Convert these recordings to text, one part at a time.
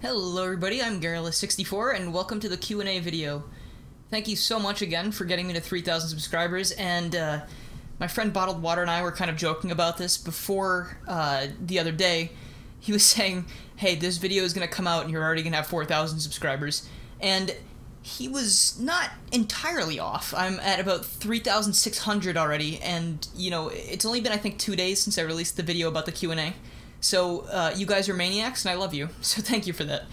Hello everybody, I'm Garrulous64 and welcome to the Q&A video. Thank you so much again for getting me to 3,000 subscribers, and my friend Bottled Water and I were kind of joking about this before the other day. He was saying, hey, this video is going to come out and you're already going to have 4,000 subscribers, and he was not entirely off. I'm at about 3,600 already, and you know, it's only been I think 2 days since I released the video about the Q&A. So, you guys are maniacs, and I love you, so thank you for that.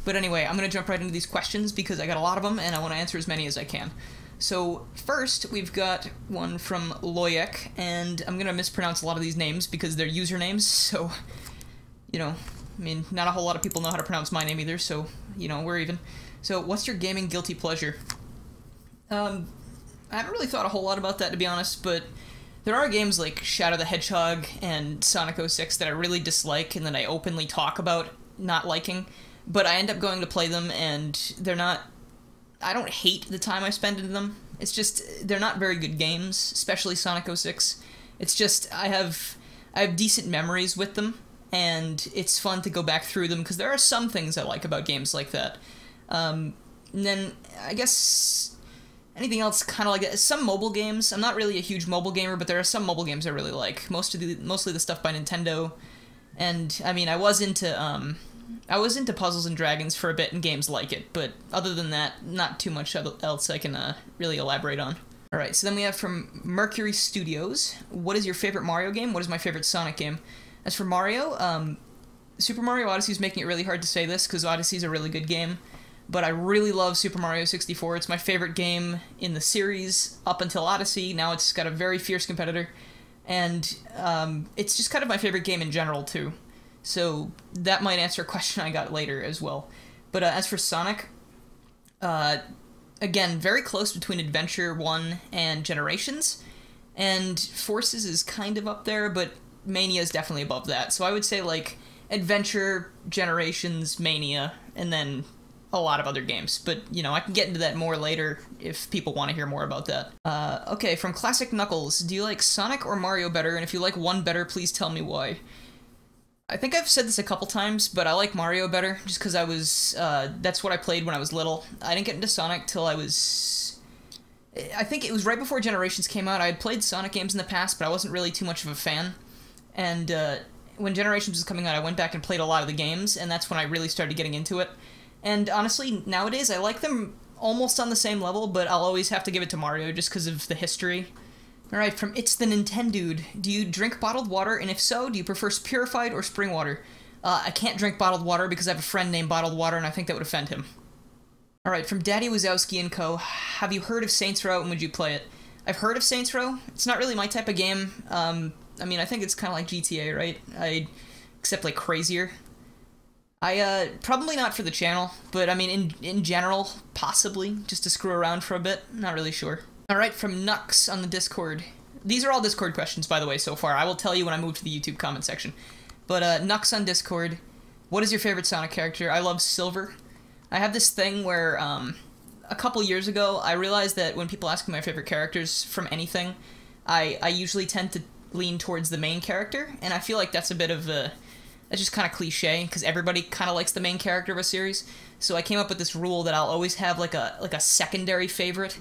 But anyway, I'm going to jump right into these questions, because I got a lot of them, and I want to answer as many as I can. So, first, we've got one from Loyek, and I'm going to mispronounce a lot of these names, because they're usernames, so, you know, I mean, not a whole lot of people know how to pronounce my name either, so, you know, we're even. So, what's your gaming guilty pleasure? I haven't really thought a whole lot about that, to be honest, but there are games like Shadow the Hedgehog and Sonic 06 that I really dislike and that I openly talk about not liking, but I end up going to play them and they're not... I don't hate the time I spend in them. It's just, they're not very good games, especially Sonic 06. It's just, I have decent memories with them, and it's fun to go back through them, because there are some things I like about games like that. And then, I guess... anything else kind of like that? Some mobile games. I'm not really a huge mobile gamer, but there are some mobile games I really like. Mostly the stuff by Nintendo. And I mean, I was into Puzzles and Dragons for a bit and games like it, but other than that, not too much else I can really elaborate on. Alright, so then we have from Mercury Studios. What is your favorite Mario game? What is my favorite Sonic game? As for Mario, Super Mario Odyssey is making it really hard to say this, because Odyssey is a really good game. But I really love Super Mario 64. It's my favorite game in the series up until Odyssey. Now it's got a very fierce competitor. And it's just kind of my favorite game in general, too. So that might answer a question I got later as well. But as for Sonic, again, very close between Adventure 1 and Generations. And Forces is kind of up there, but Mania is definitely above that. So I would say, like, Adventure, Generations, Mania, and then a lot of other games, but, you know, I can get into that more later if people want to hear more about that. Okay, from Classic Knuckles, do you like Sonic or Mario better, and if you like one better, please tell me why. I think I've said this a couple times, but I like Mario better, just because I was, that's what I played when I was little. I didn't get into Sonic till I was... I think it was right before Generations came out. I had played Sonic games in the past, but I wasn't really too much of a fan, and when Generations was coming out, I went back and played a lot of the games, and that's when I really started getting into it. And honestly, nowadays, I like them almost on the same level, but I'll always have to give it to Mario just because of the history. Alright, from It's the Nintendude, do you drink bottled water, and if so, do you prefer purified or spring water? I can't drink bottled water because I have a friend named Bottled Water, and I think that would offend him. Alright, from Daddy Wazowski & Co., have you heard of Saints Row, and would you play it? I've heard of Saints Row. It's not really my type of game. I mean, I think it's kind of like GTA, right? Except, like, crazier. Probably not for the channel, but I mean, in general, possibly, just to screw around for a bit, not really sure. Alright, from Nux on the Discord. These are all Discord questions, by the way, so far. I will tell you when I move to the YouTube comment section. But, Nux on Discord, what is your favorite Sonic character? I love Silver. I have this thing where, a couple years ago, I realized that when people ask me my favorite characters from anything, I usually tend to lean towards the main character, and I feel like that's a bit of a... that's just kind of cliche, because everybody kind of likes the main character of a series. So I came up with this rule that I'll always have like a secondary favorite,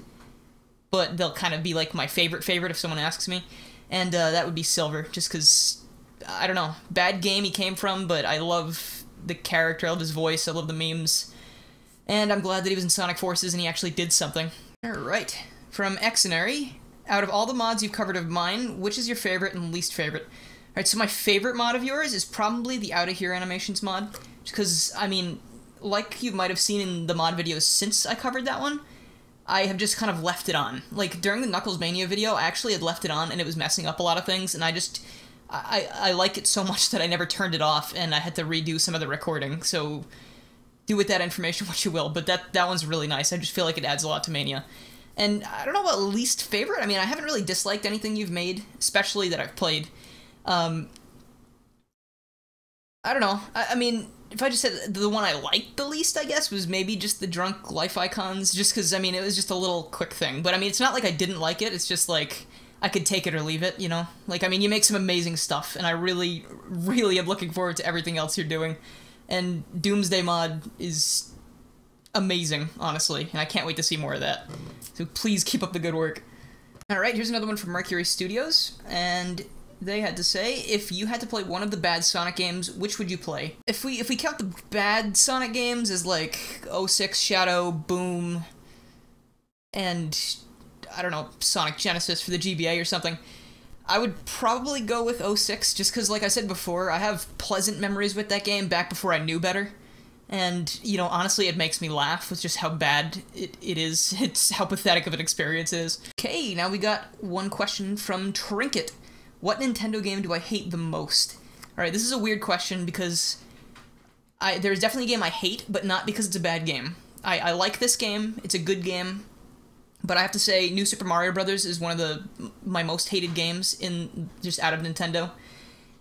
but they'll kind of be like my favorite if someone asks me. And that would be Silver, just because, I don't know, bad game he came from, but I love the character, I love his voice, I love the memes. And I'm glad that he was in Sonic Forces and he actually did something. Alright, from Exonary, out of all the mods you've covered of mine, which is your favorite and least favorite? Alright, so my favorite mod of yours is probably the Out of Here animations mod, because, I mean, like you might have seen in the mod videos since I covered that one, I have just kind of left it on. Like, during the Knuckles Mania video, I actually had left it on, and it was messing up a lot of things, and I like it so much that I never turned it off, and I had to redo some of the recording, so do with that information what you will, but that one's really nice. I just feel like it adds a lot to Mania. And I don't know about least favorite. I mean, I haven't really disliked anything you've made, especially that I've played. I don't know. I mean, if I just said the one I liked the least, I guess, was maybe just the drunk life icons, just because, I mean, it was just a little quick thing. But, I mean, it's not like I didn't like it, it's just, like, I could take it or leave it, you know? Like, I mean, you make some amazing stuff, and I really, really am looking forward to everything else you're doing. And Doomsday mod is amazing, honestly, and I can't wait to see more of that. So please keep up the good work. Alright, here's another one from Mercury Studios, and they had to say, if you had to play one of the bad Sonic games, which would you play? If we count the bad Sonic games as like 06, Shadow, Boom, and I don't know, Sonic Genesis for the GBA or something, I would probably go with 06, just because, like I said before, I have pleasant memories with that game back before I knew better. And, you know, honestly, it makes me laugh with just how bad it is. It's how pathetic of an experience it is. Okay, now we got one question from Trinket. What Nintendo game do I hate the most? Alright, this is a weird question because there's definitely a game I hate, but not because it's a bad game. I like this game, it's a good game, but I have to say New Super Mario Bros. Is one of my most hated games just out of Nintendo.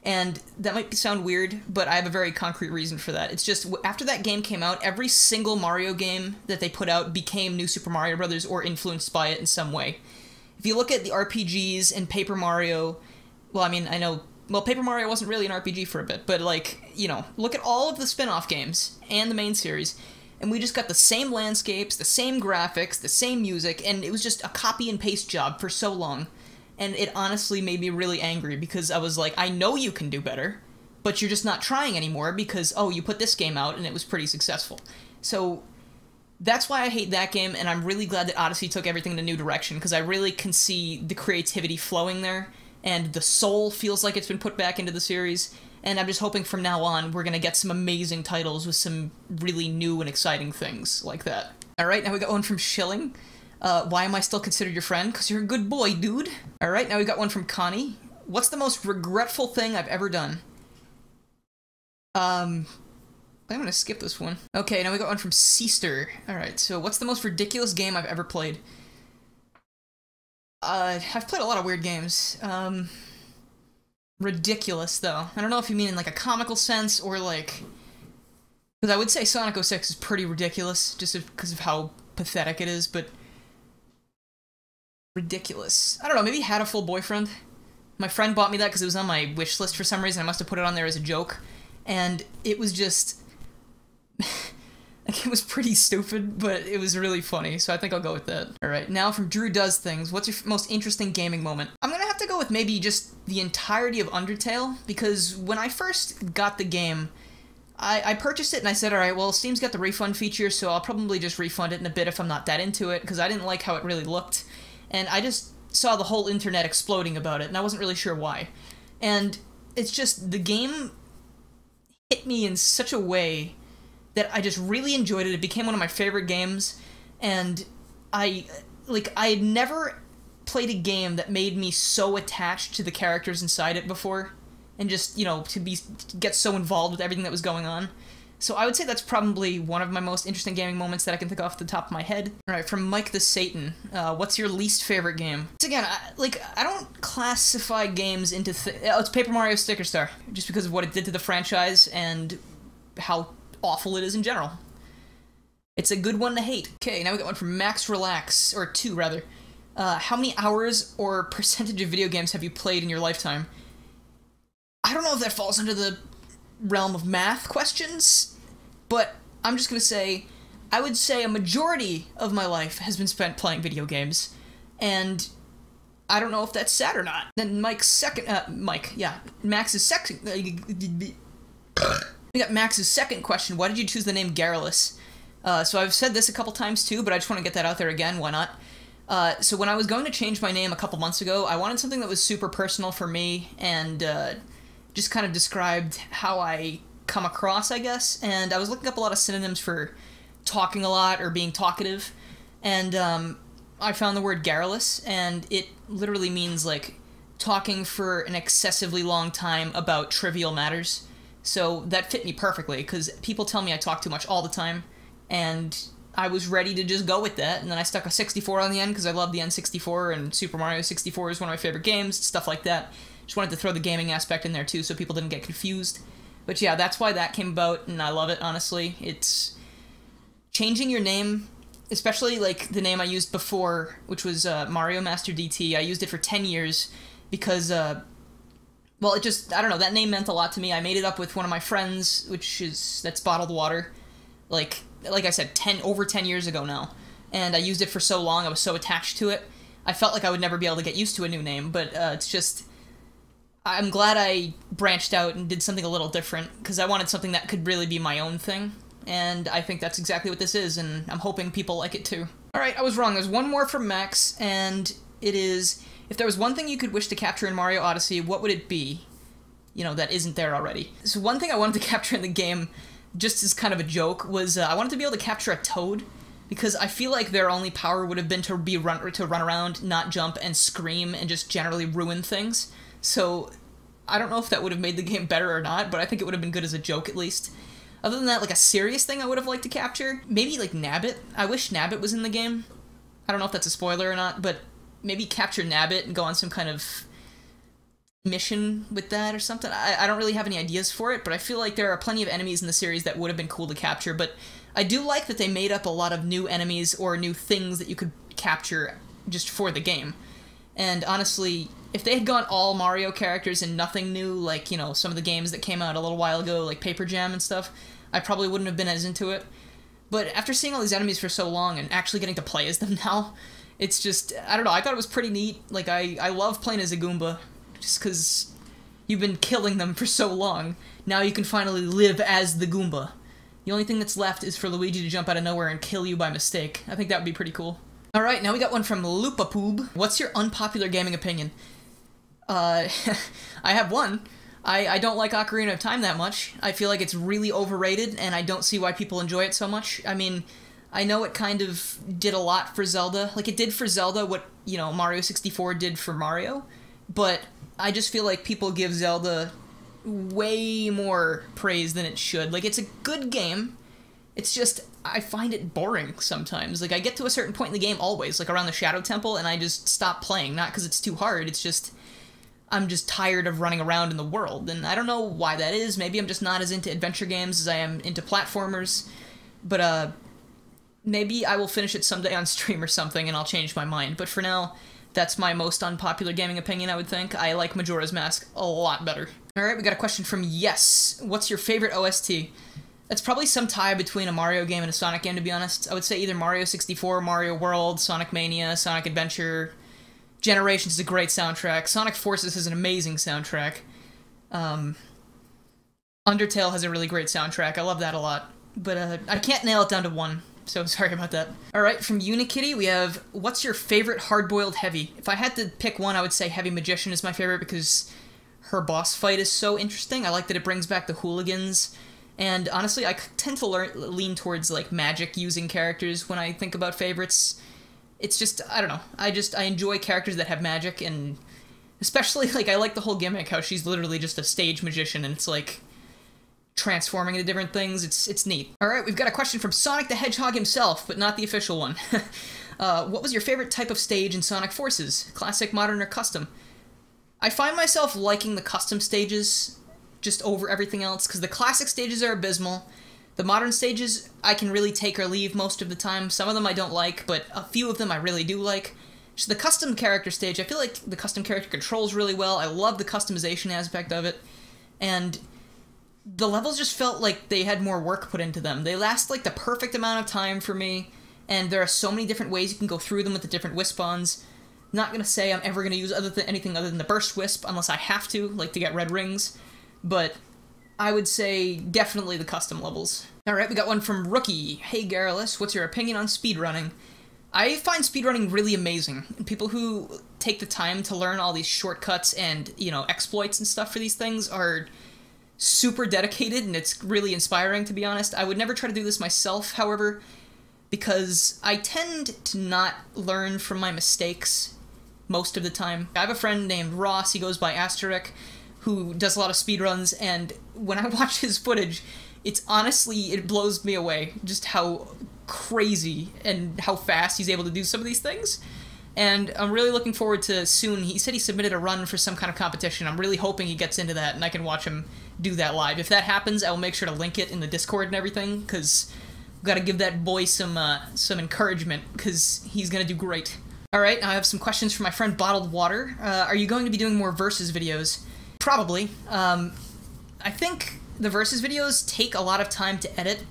And that might sound weird, but I have a very concrete reason for that. It's just, after that game came out, every single Mario game that they put out became New Super Mario Bros. Or influenced by it in some way. If you look at the RPGs and Paper Mario, well, I mean, Paper Mario wasn't really an RPG for a bit, but, like, you know, look at all of the spin-off games and the main series, and we just got the same landscapes, the same graphics, the same music, and it was just a copy and paste job for so long. And it honestly made me really angry, because I was like, I know you can do better, but you're just not trying anymore because, oh, you put this game out and it was pretty successful. So that's why I hate that game, and I'm really glad that Odyssey took everything in a new direction, because I really can see the creativity flowing there, and the soul feels like it's been put back into the series, and I'm just hoping from now on we're gonna get some amazing titles with some really new and exciting things like that. Alright, now we got one from Schilling. Why am I still considered your friend? Because you're a good boy, dude. Alright, now we got one from Connie. What's the most regretful thing I've ever done? I'm gonna skip this one. Okay, now we got one from Seaster. Alright, so what's the most ridiculous game I've ever played? I've played a lot of weird games. Ridiculous, though. I don't know if you mean in, like, a comical sense, or, like... Because I would say Sonic 06 is pretty ridiculous, just because of how pathetic it is, but... Ridiculous. I don't know, maybe Had a Full Boyfriend? My friend bought me that because it was on my wish list for some reason. I must have put it on there as a joke. And it was just... like, it was pretty stupid, but it was really funny, so I think I'll go with that. Alright, now from Drew Does Things, what's your most interesting gaming moment? I'm gonna have to go with maybe just the entirety of Undertale, because when I first got the game, I purchased it and I said, alright, well, Steam's got the refund feature, so I'll probably just refund it in a bit if I'm not that into it, because I didn't like how it really looked. And I just saw the whole internet exploding about it, and I wasn't really sure why. And it's just, the game hit me in such a way that I just really enjoyed it. It became one of my favorite games, and I had never played a game that made me so attached to the characters inside it before, and just, you know, to get so involved with everything that was going on. So I would say that's probably one of my most interesting gaming moments that I can think off the top of my head. Alright, from Mike the Satan, what's your least favorite game? Once again, I don't classify games into... it's Paper Mario Sticker Star, just because of what it did to the franchise and how awful it is in general. It's a good one to hate. Okay, now we got one from Max Relax, or two, rather. How many hours or percentage of video games have you played in your lifetime? I don't know if that falls under the realm of math questions, but I'm just gonna say, I would say a majority of my life has been spent playing video games, and I don't know if that's sad or not. Then Max's second, we got Max's second question, why did you choose the name Garrulous? So I've said this a couple times too, but I just want to get that out there again, why not? So when I was going to change my name a couple months ago, I wanted something that was super personal for me, and just kind of described how I come across, I guess, and I was looking up a lot of synonyms for talking a lot or being talkative, and I found the word garrulous, and it literally means, like, talking for an excessively long time about trivial matters. So that fit me perfectly, because people tell me I talk too much all the time, and I was ready to just go with that, and then I stuck a 64 on the end, because I love the N64, and Super Mario 64 is one of my favorite games, stuff like that. Just wanted to throw the gaming aspect in there too, so people didn't get confused. But yeah, that's why that came about, and I love it, honestly. It's... changing your name, especially, like, the name I used before, which was Mario Master DT. I used it for 10 years, because well, it just, I don't know, that name meant a lot to me. I made it up with one of my friends, that's Bottled Water. Like I said, over 10 years ago now. And I used it for so long, I was so attached to it. I felt like I would never be able to get used to a new name, but it's just... I'm glad I branched out and did something a little different, because I wanted something that could really be my own thing. And I think that's exactly what this is, and I'm hoping people like it too. Alright, I was wrong. There's one more from Max, and it is... If there was one thing you could wish to capture in Mario Odyssey, what would it be? You know, that isn't there already. So one thing I wanted to capture in the game, just as kind of a joke, was I wanted to be able to capture a Toad, because I feel like their only power would have been to run around, not jump, and scream, and just generally ruin things. So I don't know if that would have made the game better or not, but I think it would have been good as a joke at least. Other than that, like a serious thing I would have liked to capture, maybe like Nabbit. I wish Nabbit was in the game. I don't know if that's a spoiler or not, but maybe capture Nabbit and go on some kind of mission with that or something. I don't really have any ideas for it, but I feel like there are plenty of enemies in the series that would have been cool to capture, but I do like that they made up a lot of new enemies or new things that you could capture just for the game. And honestly, if they had gone all Mario characters and nothing new, like, you know, some of the games that came out a little while ago, like Paper Jam and stuff, I probably wouldn't have been as into it. But after seeing all these enemies for so long and actually getting to play as them now, it's just, I don't know, I thought it was pretty neat. Like, I love playing as a Goomba, just because you've been killing them for so long. Now you can finally live as the Goomba. The only thing that's left is for Luigi to jump out of nowhere and kill you by mistake. I think that would be pretty cool. Alright, now we got one from Lupapoob. What's your unpopular gaming opinion? I have one. I don't like Ocarina of Time that much. I feel like it's really overrated, and I don't see why people enjoy it so much. I mean, I know it kind of did a lot for Zelda. Like, it did for Zelda what, you know, Mario 64 did for Mario, but I just feel like people give Zelda way more praise than it should. Like, it's a good game. It's just, I find it boring sometimes. Like, I get to a certain point in the game always, like around the Shadow Temple, and I just stop playing. Not because it's too hard, it's just, I'm just tired of running around in the world. And I don't know why that is. Maybe I'm just not as into adventure games as I am into platformers. But, maybe I will finish it someday on stream or something, and I'll change my mind. But for now, that's my most unpopular gaming opinion, I would think. I like Majora's Mask a lot better. Alright, we got a question from Yes. What's your favorite OST? That's probably some tie between a Mario game and a Sonic game, to be honest. I would say either Mario 64, Mario World, Sonic Mania, Sonic Adventure. Generations is a great soundtrack. Sonic Forces has an amazing soundtrack. Undertale has a really great soundtrack. I love that a lot. But I can't nail it down to one, so sorry about that. Alright, from Unikitty, we have, what's your favorite hard-boiled heavy? If I had to pick one, I would say Heavy Magician is my favorite because her boss fight is so interesting. I like that it brings back the hooligans. And honestly, I tend to lean towards, like, magic-using characters when I think about favorites. It's just, I don't know, I enjoy characters that have magic, and especially, like, I like the whole gimmick, how she's literally just a stage magician, and it's, like, transforming into different things. It's neat. Alright, we've got a question from Sonic the Hedgehog himself, but not the official one. What was your favorite type of stage in Sonic Forces? Classic, modern, or custom? I find myself liking the custom stages just over everything else, because the classic stages are abysmal. The modern stages, I can really take or leave most of the time. Some of them I don't like, but a few of them I really do like. Just the custom character stage, I feel like the custom character controls really well. I love the customization aspect of it. And the levels just felt like they had more work put into them. They last, like, the perfect amount of time for me, and there are so many different ways you can go through them with the different Wispons. Not gonna say I'm ever gonna use anything other than the Burst Wisp, unless I have to, like to get red rings. But I would say definitely the custom levels. Alright, we got one from Rookie. Hey Garrulous, what's your opinion on speedrunning? I find speedrunning really amazing. People who take the time to learn all these shortcuts and, you know, exploits and stuff for these things are super dedicated, and it's really inspiring, to be honest. I would never try to do this myself, however, because I tend to not learn from my mistakes most of the time. I have a friend named Ross, he goes by Asterisk, who does a lot of speedruns, and when I watch his footage, it's honestly, it blows me away just how crazy and how fast he's able to do some of these things. And I'm really looking forward to soon. He said he submitted a run for some kind of competition. I'm really hoping he gets into that and I can watch him do that live. If that happens, I will make sure to link it in the Discord and everything, because I've got to give that boy some encouragement, because he's going to do great. Alright, now I have some questions from my friend Bottled Water. Are you going to be doing more Versus videos? Probably. I think the Versus videos take a lot of time to edit,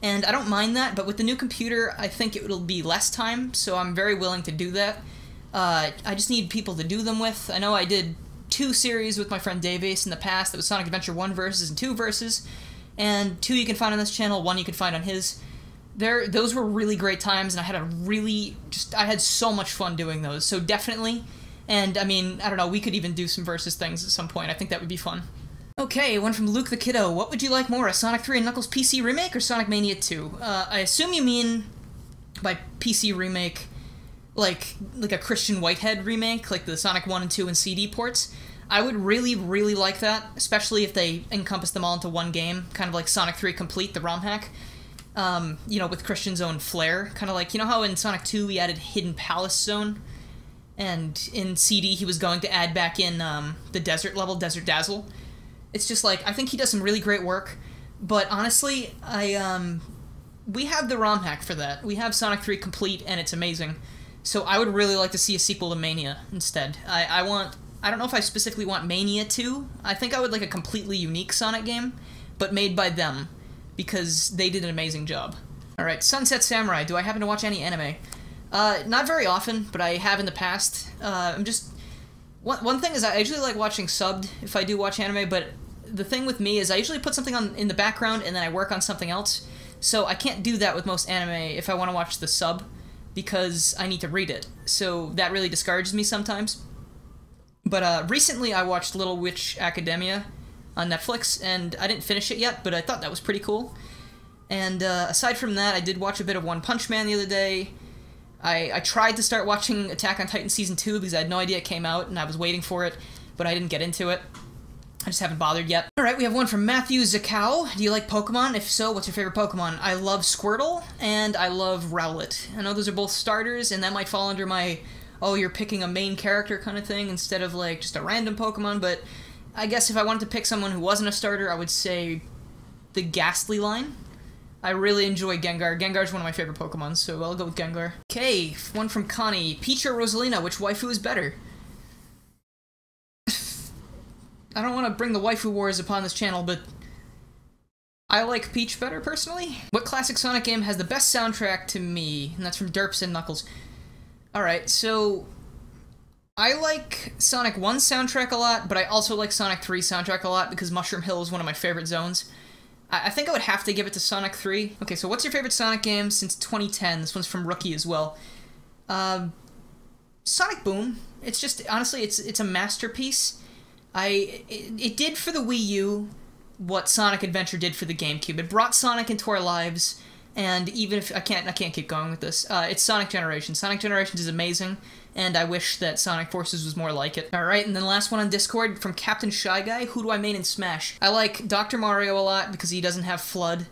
and I don't mind that, but with the new computer, I think it'll be less time, so I'm very willing to do that. I just need people to do them with. I know I did 2 series with my friend DaveAce in the past. That was Sonic Adventure 1 Versus and 2 Versus, and 2 you can find on this channel, 1 you can find on his. Those were really great times, and I had so much fun doing those, so definitely. And, I mean, I don't know, we could even do some Versus things at some point. I think that would be fun. Okay, one from Luke the Kiddo. What would you like more, a Sonic 3 and Knuckles PC remake or Sonic Mania 2? I assume you mean by PC remake, like a Christian Whitehead remake, like the Sonic 1 and 2 and CD ports. I would really, really like that, especially if they encompass them all into one game, kind of like Sonic 3 Complete, the ROM hack. You know, with Christian's own flair. Kind of like, you know how in Sonic 2 we added Hidden Palace Zone? And in CD he was going to add back in the desert level, Desert Dazzle. It's just like, I think he does some really great work, but honestly, we have the ROM hack for that. We have Sonic 3 Complete, and it's amazing. So I would really like to see a sequel to Mania instead. I don't know if I specifically want Mania 2. I think I would like a completely unique Sonic game, but made by them, because they did an amazing job. Alright, Sunset Samurai. Do I happen to watch any anime? Not very often, but I have in the past. One thing is I usually like watching subbed if I do watch anime, but the thing with me is I usually put something on in the background and then I work on something else. So I can't do that with most anime if I want to watch the sub, because I need to read it. So that really discourages me sometimes. But recently I watched Little Witch Academia on Netflix, and I didn't finish it yet, but I thought that was pretty cool. And aside from that, I did watch a bit of One Punch Man the other day. I tried to start watching Attack on Titan Season 2 because I had no idea it came out, and I was waiting for it, but I didn't get into it. I just haven't bothered yet. Alright, we have one from Matthew Zakau. Do you like Pokemon? If so, what's your favorite Pokemon? I love Squirtle, and I love Rowlet. I know those are both starters, and that might fall under my, oh, you're picking a main character kind of thing instead of, like, just a random Pokemon, but I guess if I wanted to pick someone who wasn't a starter, I would say the Ghastly line. I really enjoy Gengar. Gengar's one of my favorite Pokemon, so I'll go with Gengar. Okay, one from Connie. Peach or Rosalina, which waifu is better? I don't want to bring the waifu wars upon this channel, but I like Peach better, personally. What classic Sonic game has the best soundtrack to me? And that's from Derps and Knuckles. Alright, so I like Sonic 1's soundtrack a lot, but I also like Sonic 3's soundtrack a lot because Mushroom Hill is one of my favorite zones. I think I would have to give it to Sonic 3. Okay, so what's your favorite Sonic game since 2010? This one's from Rookie as well. Sonic Boom. It's just, honestly, it's a masterpiece. It did for the Wii U what Sonic Adventure did for the GameCube. It brought Sonic into our lives, and even if I can't keep going with this. It's Sonic Generations. Sonic Generations is amazing, and I wish that Sonic Forces was more like it. Alright, and then the last one on Discord from Captain Shy Guy. Who do I main in Smash? I like Dr. Mario a lot because he doesn't have Flood,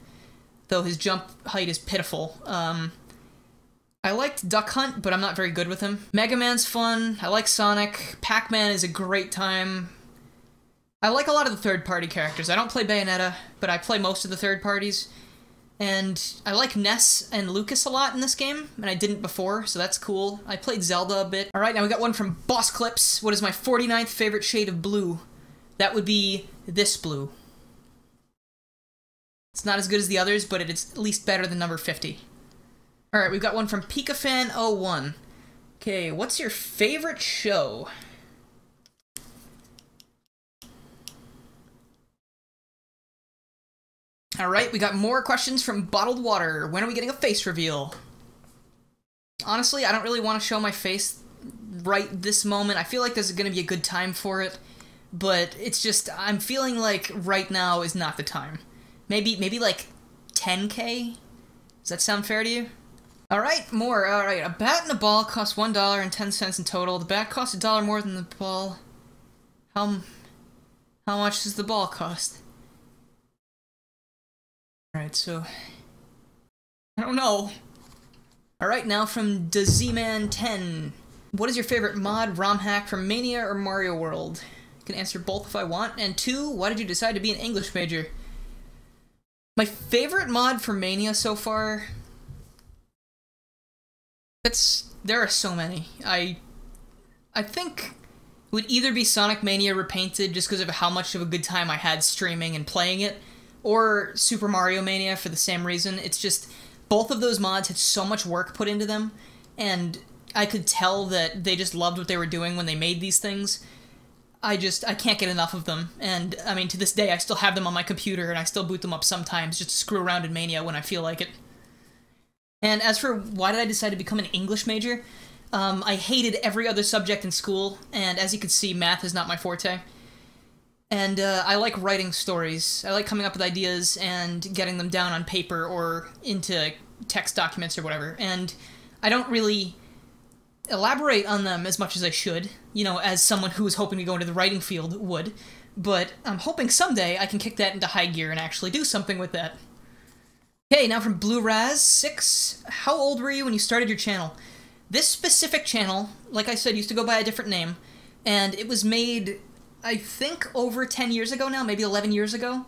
though his jump height is pitiful. I liked Duck Hunt, but I'm not very good with him. Mega Man's fun. I like Sonic. Pac-Man is a great time. I like a lot of the third-party characters. I don't play Bayonetta, but I play most of the third parties. And I like Ness and Lucas a lot in this game, and I didn't before, so that's cool. I played Zelda a bit. Alright, now we got one from Boss Clips. What is my 49th favorite shade of blue? That would be this blue. It's not as good as the others, but it's at least better than number 50. Alright, we've got one from PikaFan01. Okay, what's your favorite show? Alright, we got more questions from Bottled Water. When are we getting a face reveal? Honestly, I don't really want to show my face right this moment. I feel like this is going to be a good time for it, but it's just, I'm feeling like right now is not the time. Maybe like 10K? Does that sound fair to you? Alright, more. Alright, a bat and a ball cost $1.10 in total. The bat costs $1 more than the ball. How much does the ball cost? Alright, so I don't know. Alright, now from DaZman10. What is your favorite mod, ROM hack from Mania or Mario World? I can answer both if I want. And 2, why did you decide to be an English major? My favorite mod for Mania so far... there are so many. I think would either be Sonic Mania Repainted just because of how much of a good time I had streaming and playing it, or Super Mario Mania for the same reason. It's just, both of those mods had so much work put into them, and I could tell that they just loved what they were doing when they made these things. I can't get enough of them, and I mean, to this day, I still have them on my computer, and I still boot them up sometimes just to screw around in Mania when I feel like it. And as for why did I decide to become an English major, I hated every other subject in school, and as you can see, math is not my forte. And I like writing stories. I like coming up with ideas and getting them down on paper or into text documents or whatever, and I don't really elaborate on them as much as I should, you know, as someone who is hoping to go into the writing field would, but I'm hoping someday I can kick that into high gear and actually do something with that. Okay, now from BlueRaz6, how old were you when you started your channel? This specific channel, like I said, used to go by a different name, and it was made, I think, over 10 years ago now, maybe 11 years ago.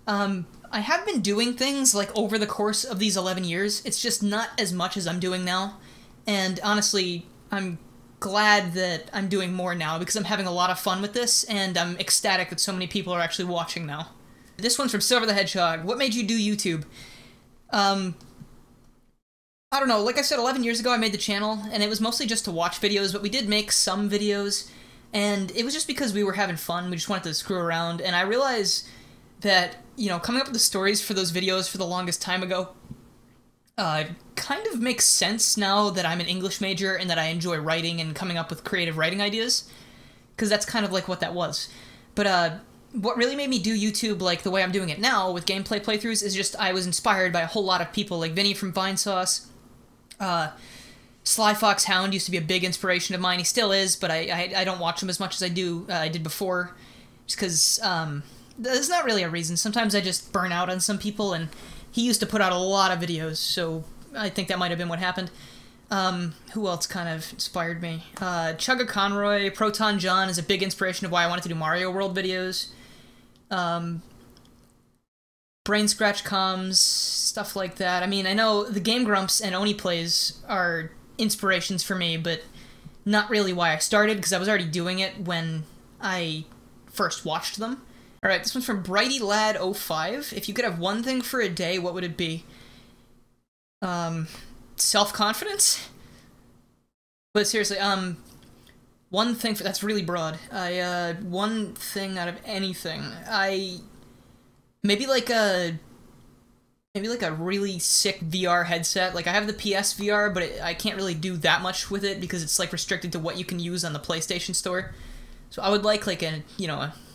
I have been doing things, like, over the course of these 11 years. It's just not as much as I'm doing now, and honestly, I'm glad that I'm doing more now, because I'm having a lot of fun with this, and I'm ecstatic that so many people are actually watching now. This one's from Silver the Hedgehog. What made you do YouTube? I don't know, like I said, 11 years ago I made the channel, and it was mostly just to watch videos, but we did make some videos, and it was just because we were having fun, we just wanted to screw around, and I realized that, you know, coming up with the stories for those videos for the longest time ago, kind of makes sense now that I'm an English major and that I enjoy writing and coming up with creative writing ideas, because that's kind of like what that was. But, what really made me do YouTube like the way I'm doing it now with gameplay playthroughs is just I was inspired by a whole lot of people, like Vinny from Vinesauce. Sly Fox Hound used to be a big inspiration of mine. He still is, but I don't watch him as much as I did before, just because there's not really a reason. Sometimes I just burn out on some people, and he used to put out a lot of videos, so I think that might have been what happened. Who else kind of inspired me? Chugga Conroy, Proton John is a big inspiration of why I wanted to do Mario World videos. Brain Scratch Comms, stuff like that. I mean, I know the Game Grumps and Oni Plays are inspirations for me, but not really why I started, because I was already doing it when I first watched them. Alright, this one's from BrightyLad05. If you could have one thing for a day, what would it be? Self-confidence? But seriously, one thing for— that's really broad. One thing out of anything. Maybe like a really sick VR headset. Like, I have the PS VR, but I can't really do that much with it because it's, like, restricted to what you can use on the PlayStation Store. So I would like an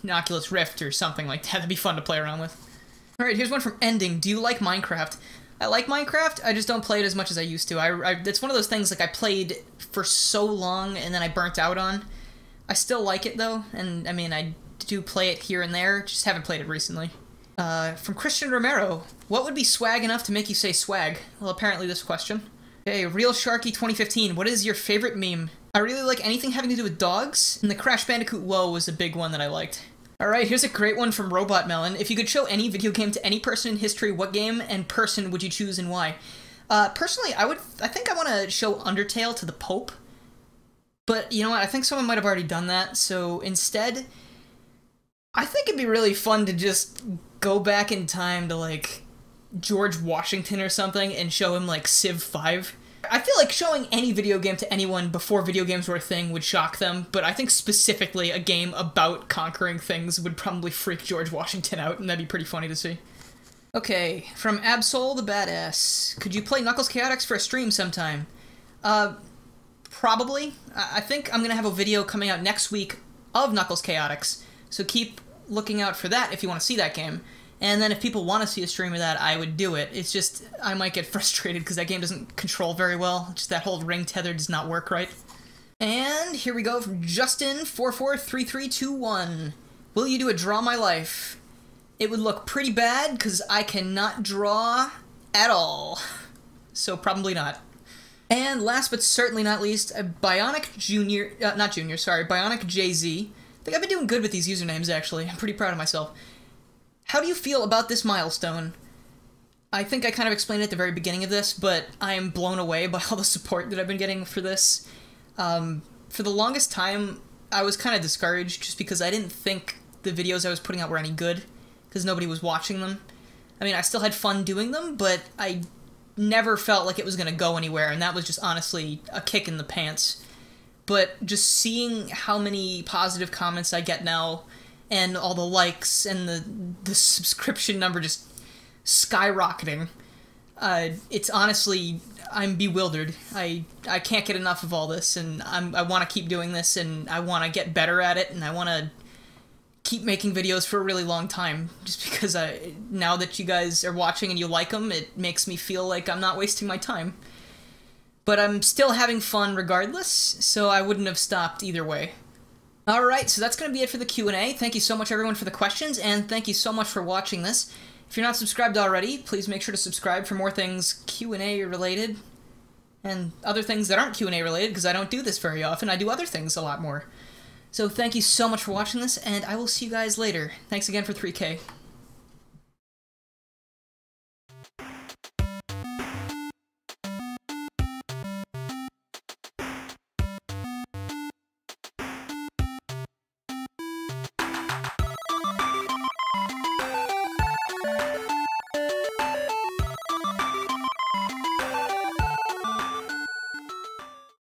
Oculus Rift or something like that. That'd be fun to play around with. Alright, here's one from Ending. Do you like Minecraft? I like Minecraft, I just don't play it as much as I used to. It's one of those things, like, I played for so long and then I burnt out on. I still like it, though, and, I mean, I do play it here and there, just haven't played it recently. From Christian Romero, what would be swag enough to make you say swag? Well, apparently this question. Okay, Real Sharky 2015, what is your favorite meme? I really like anything having to do with dogs, and the Crash Bandicoot Whoa was a big one that I liked. Alright, here's a great one from Robot Melon. If you could show any video game to any person in history, what game and person would you choose and why? Personally, I think I want to show Undertale to the Pope. But, you know what, I think someone might have already done that, so instead, I think it'd be really fun to just go back in time to, like, George Washington or something and show him, like, Civ 5. I feel like showing any video game to anyone before video games were a thing would shock them, but I think specifically a game about conquering things would probably freak George Washington out, and that'd be pretty funny to see. Okay, from Absol the Badass. Could you play Knuckles Chaotix for a stream sometime? Probably. I think I'm gonna have a video coming out next week of Knuckles Chaotix, so keep looking out for that if you want to see that game. And then if people want to see a stream of that, I would do it. It's just, I might get frustrated because that game doesn't control very well. Just that whole ring tether does not work right. And here we go from Justin443321. Will you do a Draw My Life? It would look pretty bad because I cannot draw at all. So probably not. And last but certainly not least, Bionic JZ. I think I've been doing good with these usernames, actually. I'm pretty proud of myself. How do you feel about this milestone? I think I kind of explained it at the very beginning of this, but I am blown away by all the support that I've been getting for this. For the longest time, I was kind of discouraged just because I didn't think the videos I was putting out were any good, because nobody was watching them. I mean, I still had fun doing them, but I never felt like it was going to go anywhere, and that was just honestly a kick in the pants. But just seeing how many positive comments I get now, and all the likes, and the subscription number just skyrocketing, it's honestly, I'm bewildered. I can't get enough of all this, and I want to keep doing this, and I want to get better at it, and I want to keep making videos for a really long time, just because now that you guys are watching and you like them, it makes me feel like I'm not wasting my time. But I'm still having fun regardless, so I wouldn't have stopped either way. Alright, so that's going to be it for the Q&A. Thank you so much everyone for the questions, and thank you so much for watching this. If you're not subscribed already, please make sure to subscribe for more things Q&A related, and other things that aren't Q&A related, because I don't do this very often. I do other things a lot more. So thank you so much for watching this, and I will see you guys later. Thanks again for 3K.